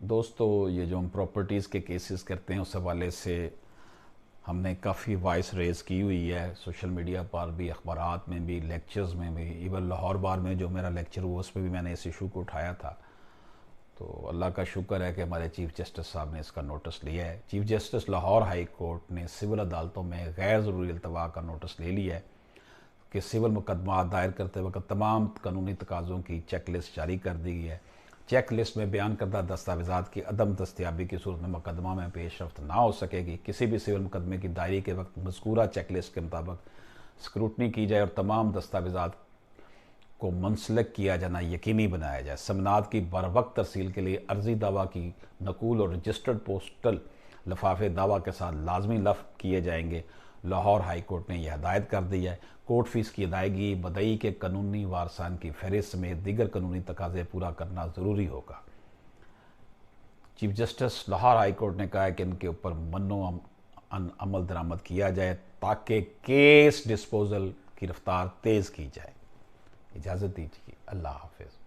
دوستو یہ جو ہم پراپرٹیز کے کیسز کرتے ہیں اس حوالے سے ہم نے کافی وائس ریز کی ہوئی ہے سوشل میڈیا پر بھی، اخبارات میں بھی، لیکچرز میں بھی، ایون لاہور بار میں جو میرا لیکچر ہوا اس میں بھی میں نے اس ایشو کو اٹھایا تھا۔ تو اللہ کا شکر ہے کہ ہمارے چیف جسٹس صاحب نے اس کا نوٹس لیا ہے۔ Chief justice Lahore high court نے سول عدالتوں میں غیر ضروری التوا کا نوٹس لے لیا ہے کہ سول مقدمات دائر کرتے وقت تمام قانونی تقاضوں کی چیک لسٹ جاری کر دی گئی ہے۔ چیک لسٹ میں بیان کردہ دستاویزات کی عدم دستیابی کی صورت میں مقدمہ میں پیش رفت نہ ہو سکے گی۔ کسی بھی سول مقدمے کی دائری کے وقت مذکورہ چیک لسٹ کے مطابق اسکروٹنی کی جائے اور تمام دستاویزات کو منسلک کیا جانا یقینی بنایا جائے۔ سمنات کی بروقت ترسیل کے لیے عرضی دعویٰ کی نقول اور رجسٹرڈ پوسٹل لفافے دعویٰ کے ساتھ لازمی لفظ کیے جائیں گے۔ لاہور ہائی کورٹ نے یہ ہدایت کر دی ہے۔ کورٹ فیس کی ادائیگی، مدعی کے قانونی وارثان کی فہرست سمیت دیگر قانونی تقاضے پورا کرنا ضروری ہوگا۔ Chief justice Lahore high court نے کہا ہے کہ ان کے اوپر منو عمل درآمد کیا جائے تاکہ کیس ڈسپوزل کی رفتار تیز کی جائے۔ اجازت دیجیے، اللہ حافظ۔